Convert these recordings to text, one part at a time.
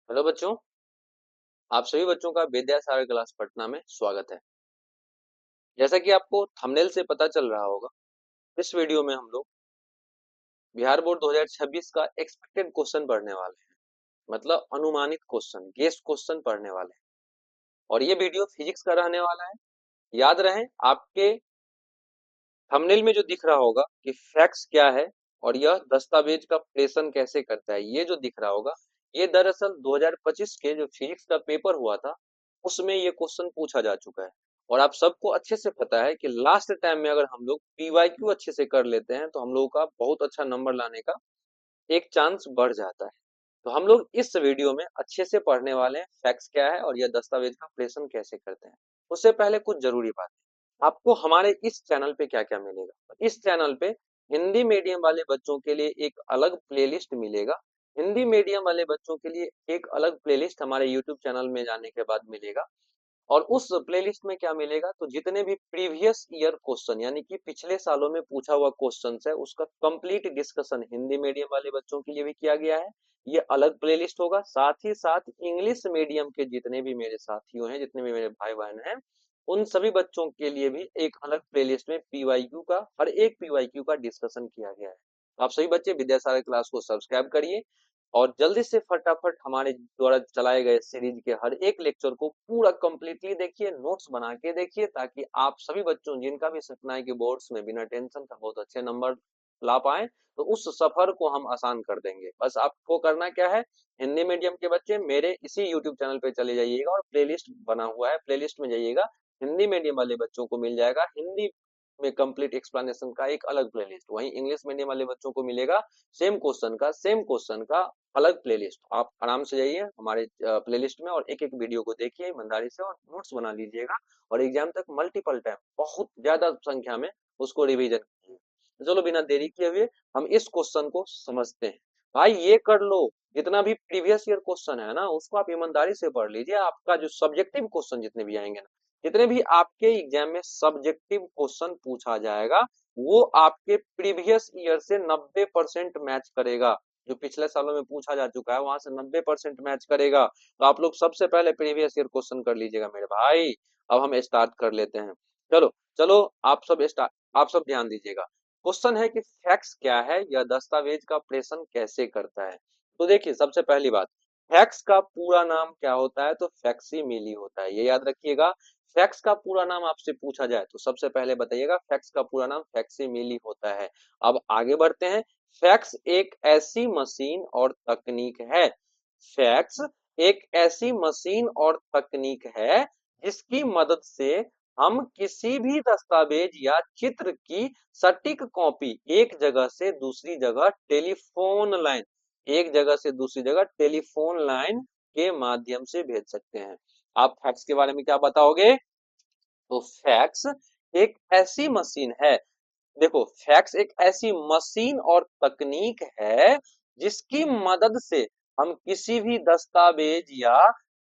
Hello बच्चों। आप सभी बच्चों का विद्यासागर क्लास पटना में स्वागत है। जैसा कि आपको थंबनेल से पता चल रहा होगा, इस वीडियो में हम लोग बिहार बोर्ड 2026 का एक्सपेक्टेड क्वेश्चन पढ़ने वाले हैं। मतलब अनुमानित क्वेश्चन, गेस क्वेश्चन पढ़ने वाले हैं। और ये वीडियो फिजिक्स का रहने वाला है। याद रहे, आपके थंबनेल में जो दिख रहा होगा कि फैक्ट्स क्या है और यह दस्तावेज का प्रेषण कैसे करता है, ये जो दिख रहा होगा, ये दरअसल 2025 के जो फिजिक्स का पेपर हुआ था उसमें ये क्वेश्चन पूछा जा चुका है। और आप सबको अच्छे से पता है कि लास्ट टाइम में अगर हम लोग पीवाईक्यू अच्छे से कर लेते हैं तो हम लोगों का बहुत अच्छा नंबर लाने का एक चांस बढ़ जाता है। तो हम लोग इस वीडियो में अच्छे से पढ़ने वाले हैं फैक्ट्स क्या है और यह दस्तावेज का प्रेषण कैसे करते हैं। उससे पहले कुछ जरूरी बात, आपको हमारे इस चैनल पे क्या-क्या मिलेगा। इस चैनल पे हिंदी मीडियम वाले बच्चों के लिए एक अलग प्लेलिस्ट मिलेगा। हिंदी मीडियम वाले बच्चों के लिए एक अलग प्लेलिस्ट हमारे यूट्यूब चैनल में जाने के बाद मिलेगा। और उस प्लेलिस्ट में क्या मिलेगा, तो जितने भी प्रीवियस ईयर क्वेश्चन यानी कि पिछले सालों में पूछा हुआ क्वेश्चंस है उसका कंप्लीट डिस्कशन हिंदी मीडियम वाले बच्चों के लिए भी किया गया है। ये अलग प्लेलिस्ट होगा। साथ ही साथ इंग्लिश मीडियम के जितने भी मेरे साथियों हैं, जितने भी मेरे भाई बहन हैं, उन सभी बच्चों के लिए भी एक अलग प्लेलिस्ट में पीवाईक्यू का, हर एक पीवाईक्यू का डिस्कशन किया गया है। आप सभी बच्चे विद्यासागर क्लास को सब्सक्राइब करिए और जल्दी से फटाफट हमारे द्वारा चलाए गए सीरीज के हर एक लेक्चर को पूरा कंप्लीटली देखिए, नोट्स बना के देखिए, ताकि आप सभी बच्चों जिनका भी सपना है कि बोर्ड्स में बिना टेंशन का बहुत अच्छे नंबर ला पाए, तो उस सफर को हम आसान कर देंगे। बस आपको करना क्या है, हिंदी मीडियम के बच्चे मेरे इसी यूट्यूब चैनल पे चले जाइएगा और प्लेलिस्ट बना हुआ है, प्लेलिस्ट में जाइएगा। हिंदी मीडियम वाले बच्चों को मिल जाएगा हिंदी में कंप्लीट एक्सप्लेनेशन का एक अलग प्लेलिस्ट, वहीं इंग्लिश मीडियम वाले बच्चों को मिलेगा सेम क्वेश्चन का अलग प्लेलिस्ट। आप आराम से जाइए हमारे प्लेलिस्ट में और एक एक वीडियो को देखिए ईमानदारी से और नोट्स बना लीजिएगा। और एग्जाम तक मल्टीपल टाइम बहुत ज्यादा संख्या में उसको रिवीजन कीजिए। तो चलो बिना देरी किए हुए हम इस क्वेश्चन को समझते हैं। भाई ये कर लो, जितना भी प्रीवियस ईयर क्वेश्चन है ना उसको आप ईमानदारी से पढ़ लीजिए। आपका जो सब्जेक्टिव क्वेश्चन जितने भी आएंगे ना, जितने भी आपके एग्जाम में सब्जेक्टिव क्वेश्चन पूछा जाएगा, वो आपके प्रीवियस ईयर से 90% मैच करेगा। जो पिछले सालों में पूछा जा चुका है वहां से 90% मैच करेगा। तो आप लोग सबसे पहले प्रीवियस ईयर क्वेश्चन कर लीजिएगा मेरे भाई। अब हम स्टार्ट कर लेते हैं। चलो चलो, आप सब ध्यान दीजिएगा। क्वेश्चन है कि फैक्स क्या है या दस्तावेज का प्रेषण कैसे करता है। तो देखिए, सबसे पहली बात, फैक्स का पूरा नाम क्या होता है, तो फैक्सिमिली होता है, ये याद रखिएगा। फैक्स का पूरा नाम आपसे पूछा जाए तो सबसे पहले बताइएगा फैक्स का पूरा नाम फैक्सिमिली होता है। अब आगे बढ़ते हैं। फैक्स एक ऐसी मशीन और तकनीक है। फैक्स एक ऐसी मशीन और तकनीक है जिसकी मदद से हम किसी भी दस्तावेज या चित्र की सटीक कॉपी एक जगह से दूसरी जगह टेलीफोन लाइन, एक जगह से दूसरी जगह टेलीफोन लाइन के माध्यम से भेज सकते हैं। आप फैक्स के बारे में क्या बताओगे? तो फैक्स एक ऐसी मशीन है, देखो फैक्स एक ऐसी मशीन और तकनीक है जिसकी मदद से हम किसी भी दस्तावेज या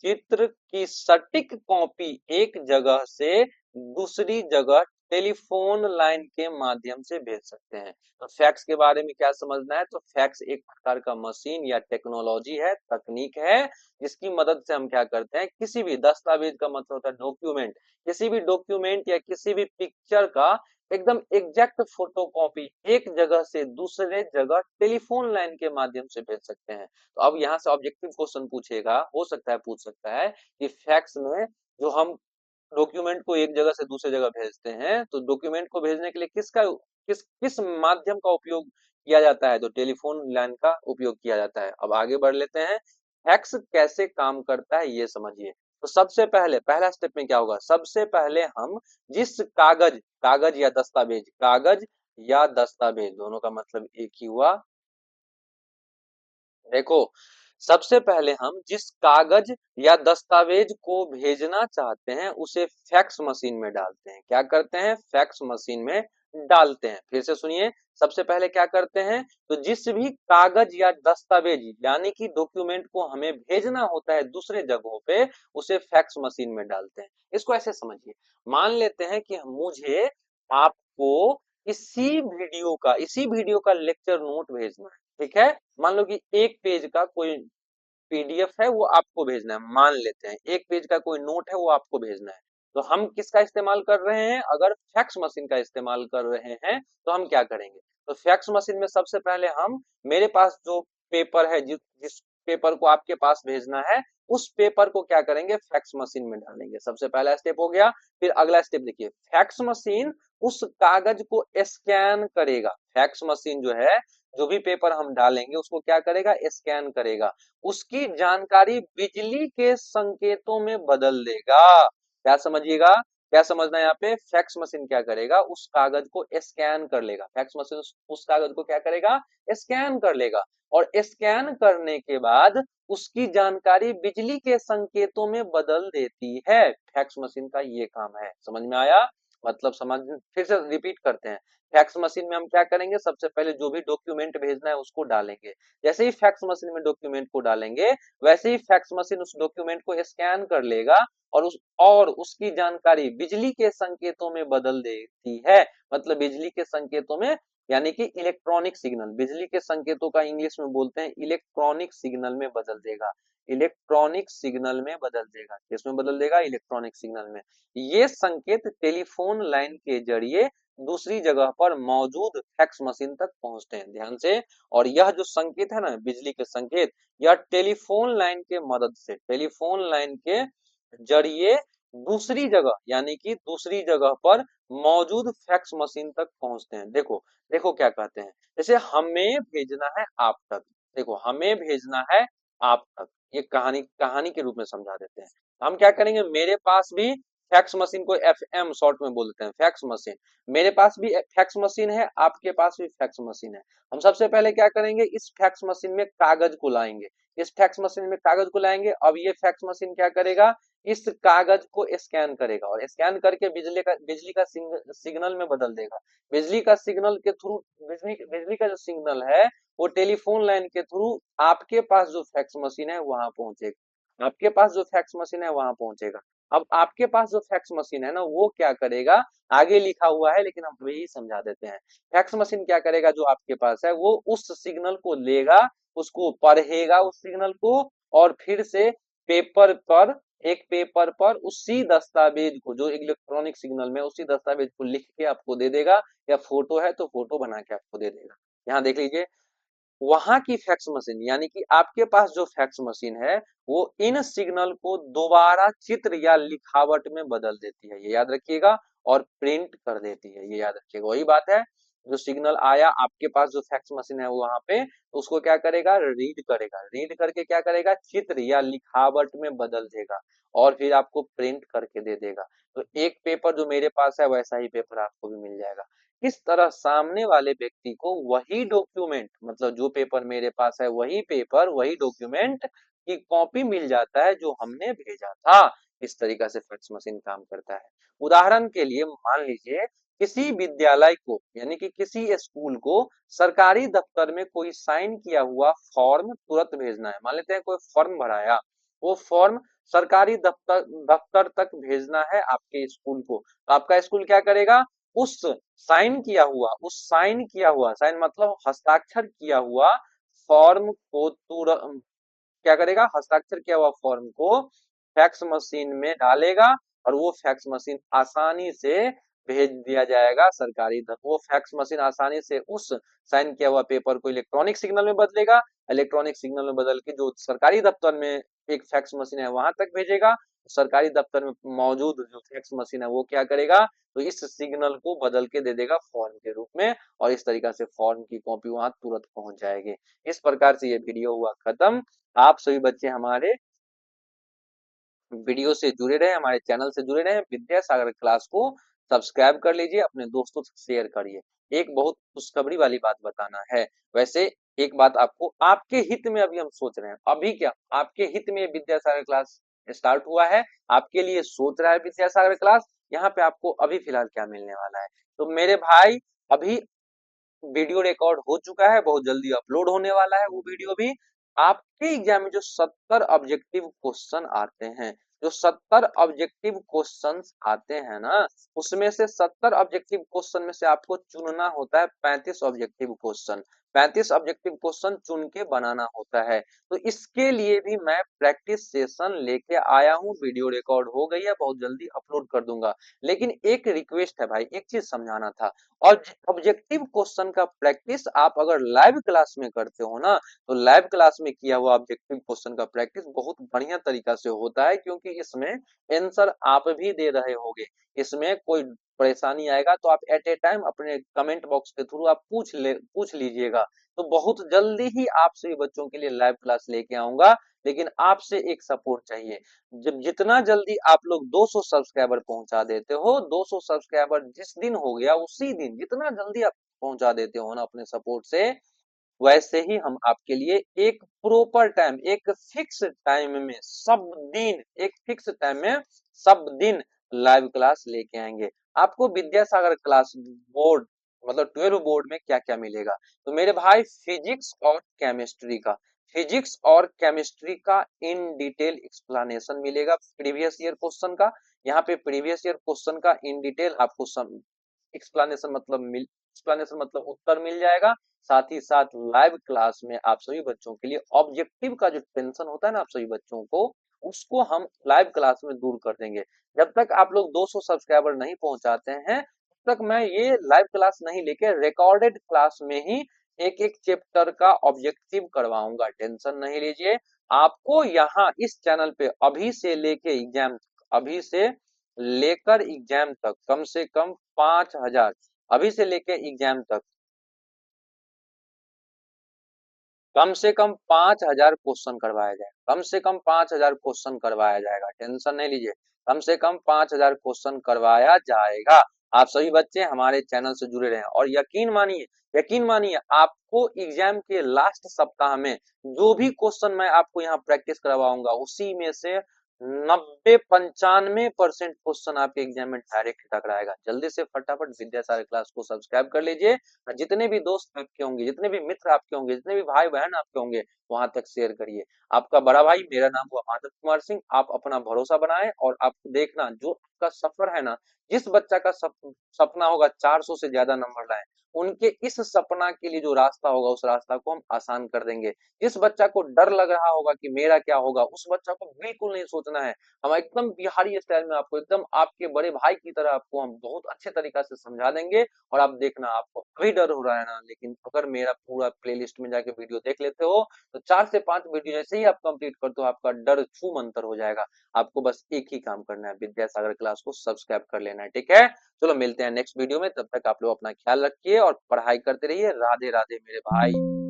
चित्र की सटीक कॉपी एक जगह से दूसरी जगह टेलीफोन लाइन के माध्यम से भेज सकते हैं। तो फैक्स के बारे में क्या समझना है, तो फैक्स एक प्रकार का मशीन या टेक्नोलॉजी है, तकनीक है, जिसकी मदद से हम क्या करते हैं, किसी भी दस्तावेज का मतलब होता है डॉक्यूमेंट, किसी भी डॉक्यूमेंट या किसी भी पिक्चर का एकदम एग्जैक्ट फोटोकॉपी एक जगह से दूसरे जगह टेलीफोन लाइन के माध्यम से भेज सकते हैं। तो अब यहाँ से ऑब्जेक्टिव क्वेश्चन पूछेगा, हो सकता है पूछ सकता है कि फैक्स में जो हम डॉक्यूमेंट को एक जगह से दूसरी जगह भेजते हैं, तो डॉक्यूमेंट को भेजने के लिए किस किस माध्यम का उपयोग किया जाता है, तो टेलीफोन लाइन का उपयोग किया जाता है। अब आगे बढ़ लेते हैं, फैक्स कैसे काम करता है ये समझिए। तो सबसे पहले पहला स्टेप में क्या होगा, सबसे पहले हम जिस कागज, कागज या दस्तावेज, कागज या दस्तावेज दोनों का मतलब एक ही हुआ। देखो, सबसे पहले हम जिस कागज या दस्तावेज को भेजना चाहते हैं उसे फैक्स मशीन में डालते हैं। क्या करते हैं, फैक्स मशीन में डालते हैं। फिर से सुनिए, सबसे पहले क्या करते हैं, तो जिस भी कागज या दस्तावेज यानी कि डॉक्यूमेंट को हमें भेजना होता है दूसरे जगहों पे, उसे फैक्स मशीन में डालते हैं। इसको ऐसे समझिए, मान लेते हैं कि मुझे आपको इसी वीडियो का लेक्चर नोट भेजना है, ठीक है। मान लो कि एक पेज का कोई पीडीएफ है वो आपको भेजना है, मान लेते हैं 1 पेज का कोई नोट है वो आपको भेजना है, तो हम किसका इस्तेमाल कर रहे हैं? अगर फैक्स मशीन का इस्तेमाल कर रहे हैं तो हम क्या करेंगे? तो फैक्स मशीन में सबसे पहले हम, मेरे पास जो पेपर है, जिस पेपर को आपके पास भेजना है, उस पेपर को क्या करेंगे? फैक्स मशीन में डालेंगे। सबसे पहला स्टेप हो गया। फिर अगला स्टेप देखिए, फैक्स मशीन उस कागज को स्कैन करेगा। फैक्स मशीन जो है, जो भी पेपर हम डालेंगे उसको क्या करेगा? स्कैन करेगा। उसकी जानकारी बिजली के संकेतों में बदल देगा। क्या समझिएगा? क्या समझना है यहाँ पे? फैक्स मशीन क्या करेगा? उस कागज को स्कैन कर लेगा। फैक्स मशीन उस कागज को क्या करेगा? स्कैन कर लेगा। और स्कैन करने के बाद उसकी जानकारी बिजली के संकेतों में बदल देती है। फैक्स मशीन का ये काम है। समझ में आया? मतलब समझ, फिर से रिपीट करते हैं। फैक्स मशीन में हम क्या करेंगे? सबसे पहले जो भी डॉक्यूमेंट भेजना है उसको डालेंगे। जैसे ही फैक्स मशीन में डॉक्यूमेंट को डालेंगे, वैसे ही फैक्स मशीन उस डॉक्यूमेंट को स्कैन कर लेगा और उसकी जानकारी बिजली के संकेतों में बदल देती है। मतलब बिजली के संकेतों में, यानी कि इलेक्ट्रॉनिक सिग्नल, बिजली के संकेतों का इंग्लिश में बोलते हैं इलेक्ट्रॉनिक सिग्नल में बदल देगा। इलेक्ट्रॉनिक सिग्नल में बदल देगा। किसमें बदल देगा? इलेक्ट्रॉनिक सिग्नल में। ये संकेत टेलीफोन लाइन के जरिए दूसरी जगह पर मौजूद फैक्स मशीन तक पहुंचते हैं। ध्यान से। और यह जो संकेत है ना, बिजली के संकेत, यह टेलीफोन लाइन के मदद से, टेलीफोन लाइन के जरिए दूसरी जगह, यानी कि दूसरी जगह पर मौजूद फैक्स मशीन तक पहुंचते हैं। देखो, देखो क्या कहते हैं। जैसे हमें भेजना है आप तक, देखो हमें भेजना है आप तक, ये कहानी कहानी के रूप में समझा देते हैं। हम क्या करेंगे? मेरे पास भी फैक्स मशीन को एफएम शॉर्ट में बोलते हैं, फैक्स मशीन। मेरे पास भी फैक्स मशीन है, आपके पास भी फैक्स मशीन है। हम सबसे पहले क्या करेंगे? इस फैक्स मशीन में कागज को लाएंगे। इस फैक्स मशीन में कागज को लाएंगे। अब ये फैक्स मशीन क्या करेगा? इस कागज को स्कैन करेगा और स्कैन करके बिजली का सिग्नल में बदल देगा। बिजली का सिग्नल के थ्रू, बिजली का जो सिग्नल है वो टेलीफोन लाइन के थ्रू आपके पास जो फैक्स मशीन है वहां पहुंचेगा। आपके पास जो फैक्स मशीन है वहां पहुंचेगा। अब आपके पास जो फैक्स मशीन है ना, वो क्या करेगा? आगे लिखा हुआ है लेकिन हम अभी ही समझा देते हैं। फैक्स मशीन क्या करेगा? जो आपके पास है वो उस सिग्नल को लेगा, उसको पढ़ेगा उस सिग्नल को, और फिर से पेपर पर, एक पेपर पर उसी दस्तावेज को, जो इलेक्ट्रॉनिक सिग्नल में, उसी दस्तावेज को लिख के आपको दे देगा, या फोटो है तो फोटो बना के आपको दे देगा। यहाँ देख लीजिए, वहां की फैक्स मशीन, यानी कि आपके पास जो फैक्स मशीन है, वो इन सिग्नल को दोबारा चित्र या लिखावट में बदल देती है, ये याद रखिएगा, और प्रिंट कर देती है, ये याद रखिएगा। वही बात है, जो सिग्नल आया आपके पास, जो फैक्स मशीन है वहां पे, तो उसको क्या करेगा? रीड करेगा। रीड करके क्या करेगा? चित्र या लिखावट में बदल देगा, और फिर आपको प्रिंट करके दे देगा। तो एक पेपर जो मेरे पास है, वैसा ही पेपर आपको भी मिल जाएगा। किस तरह सामने वाले व्यक्ति को वही डॉक्यूमेंट, मतलब जो पेपर मेरे पास है वही पेपर, वही डॉक्यूमेंट की कॉपी मिल जाता है जो हमने भेजा था। इस तरीका से फैक्स मशीन काम करता है। उदाहरण के लिए मान लीजिए, किसी विद्यालय को, यानी कि किसी स्कूल को सरकारी दफ्तर में कोई साइन किया हुआ फॉर्म तुरंत भेजना है। मान लेते हैं कोई फॉर्म भराया, वो फॉर्म सरकारी दफ्तर दफ्तर तक भेजना है आपके स्कूल को। तो आपका स्कूल क्या करेगा? उस साइन किया हुआ, साइन मतलब हस्ताक्षर किया हुआ फॉर्म को तुरंत क्या करेगा? हस्ताक्षर किया हुआ फॉर्म को फैक्स मशीन में डालेगा, और वो फैक्स मशीन आसानी से भेज दिया जाएगा सरकारी दफ्तर। वो फैक्स मशीन आसानी से उस साइन किया हुआ पेपर को इलेक्ट्रॉनिक सिग्नल में बदलेगा। इलेक्ट्रॉनिक सिग्नल में बदल के जो सरकारी दफ्तर में एक फैक्स मशीन है वहां तक भेजेगा। सरकारी दफ्तर में मौजूद जो फैक्स मशीन है वो क्या करेगा? तो इस सिग्नल को बदल के दे देगा फॉर्म के रूप में, और इस तरीका से फॉर्म की कॉपी वहां तुरंत पहुंच जाएगी। इस प्रकार से ये वीडियो हुआ खत्म। आप सभी बच्चे हमारे वीडियो से जुड़े रहे, हमारे चैनल से जुड़े रहे। विद्यासागर क्लास को सब्सक्राइब कर लीजिए, अपने दोस्तों से शेयर करिए। एक बहुत खुशखबरी वाली बात बताना है। वैसे एक बात आपको, आपके हित में अभी हम सोच रहे हैं, अभी क्या आपके हित में विद्यासागर क्लास स्टार्ट हुआ है, आपके लिए सोच रहा है विद्यासागर क्लास। यहाँ पे आपको अभी फिलहाल क्या मिलने वाला है? तो मेरे भाई, अभी वीडियो रिकॉर्ड हो चुका है, बहुत जल्दी अपलोड होने वाला है वो वीडियो भी। आपके एग्जाम में जो 70 ऑब्जेक्टिव क्वेश्चन आते हैं, जो 70 ऑब्जेक्टिव क्वेश्चंस आते हैं ना, उसमें से 70 ऑब्जेक्टिव क्वेश्चन में से आपको चुनना होता है 35 ऑब्जेक्टिव क्वेश्चन। 35 ऑब्जेक्टिव क्वेश्चन चुन के बनाना होता है। तो इसके लिए भी मैं प्रैक्टिस सेशन लेके आया हूँ, वीडियो रिकॉर्ड हो गई है, बहुत जल्दी अपलोड कर दूंगा। लेकिन एक रिक्वेस्ट है भाई, एक चीज समझाना था, और ऑब्जेक्टिव क्वेश्चन का प्रैक्टिस आप अगर लाइव क्लास में करते हो ना, तो लाइव क्लास में किया हुआ ऑब्जेक्टिव क्वेश्चन का प्रैक्टिस बहुत बढ़िया तरीका से होता है, क्योंकि इसमें आंसर आप भी दे रहे होगे। इसमें कोई परेशानी आएगा तो आप एट ए टाइम अपने कमेंट बॉक्स के थ्रू आप पूछ लीजिएगा। तो बहुत जल्दी ही आप सभी बच्चों के लिए लाइव क्लास लेके आऊंगा। लेकिन आपसे एक सपोर्ट चाहिए, जब जितना जल्दी आप लोग 200 सब्सक्राइबर पहुंचा देते हो, 200 सब्सक्राइबर जिस दिन हो गया उसी दिन जितना जल्दी आप पहुंचा देते हो ना अपने सपोर्ट से, वैसे ही हम आपके लिए एक प्रॉपर टाइम, एक फिक्स टाइम में सब दिन, एक फिक्स टाइम में सब दिन लाइव क्लास लेके आएंगे। आपको विद्यासागर क्लास बोर्ड मतलब 12 बोर्ड में क्या क्या मिलेगा, तो मेरे भाई फिजिक्स और केमिस्ट्री का, फिजिक्स और केमिस्ट्री का इन डिटेल एक्सप्लेनेशन मिलेगा प्रीवियस ईयर क्वेश्चन का। यहाँ पे प्रीवियस ईयर क्वेश्चन का इन डिटेल आपको एक्सप्लेनेशन मतलब उत्तर मिल जाएगा। साथ ही साथ लाइव क्लास में आप सभी बच्चों के लिए ऑब्जेक्टिव का जो टेंशन होता है ना आप सभी बच्चों को, उसको हम लाइव क्लास में दूर कर देंगे। जब तक आप लोग 200 सब्सक्राइबर नहीं पहुंचाते हैं, तब तक मैं ये लाइव क्लास नहीं लेके रिकॉर्डेड क्लास में ही एक एक चैप्टर का ऑब्जेक्टिव करवाऊंगा, टेंशन नहीं लीजिए। आपको यहाँ इस चैनल पे अभी से लेके एग्जाम, अभी से लेकर एग्जाम तक कम से कम 5000, अभी से लेके एग्जाम तक कम से कम 5000 क्वेश्चन करवाया जाएगा, कम से कम 5000 क्वेश्चन करवाया जाएगा, टेंशन नहीं लीजिए। कम से कम 5000 क्वेश्चन करवाया जाएगा। आप सभी बच्चे हमारे चैनल से जुड़े रहें, और यकीन मानिए आपको एग्जाम के लास्ट सप्ताह में जो भी क्वेश्चन मैं आपको यहाँ प्रैक्टिस करवाऊंगा, उसी में से 90-95% क्वेश्चन आपके एग्जाम में डायरेक्ट टकराएगा। जल्दी से फटाफट विद्यासागर क्लास को सब्सक्राइब कर लीजिए, जितने भी दोस्त आपके होंगे, जितने भी मित्र आपके होंगे, जितने भी भाई बहन आपके होंगे, वहां तक शेयर करिए। आपका बड़ा भाई, मेरा नाम हुआ माधव कुमार सिंह। आप अपना भरोसा बनाएं, और आप देखना जो आपका सफर है ना, जिस बच्चा का सपना होगा 400 से ज्यादा नंबर लाए, उनके इस सपना के लिए जो रास्ता होगा उस रास्ता को हम आसान कर देंगे। जिस बच्चा को डर लग रहा होगा कि मेरा क्या होगा, उस बच्चा को बिल्कुल नहीं सोचना है। हम एकदम बिहारी स्टाइल में आपको, एकदम आपके बड़े भाई की तरह आपको हम बहुत अच्छे तरीका से समझा देंगे। और आप देखना, आपको अभी डर हो रहा है ना, लेकिन अगर मेरा पूरा प्लेलिस्ट में जाके वीडियो देख लेते हो, तो 4 से 5 वीडियो जैसे ही आप कंप्लीट करते हो, आपका डर छू मंतर हो जाएगा। आपको बस एक ही काम करना है, विद्यासागर क्लास को सब्सक्राइब कर लेना है, ठीक है। चलो मिलते हैं नेक्स्ट वीडियो में, तब तक आप लोग अपना ख्याल रखिए और पढ़ाई करते रहिए। राधे राधे मेरे भाई।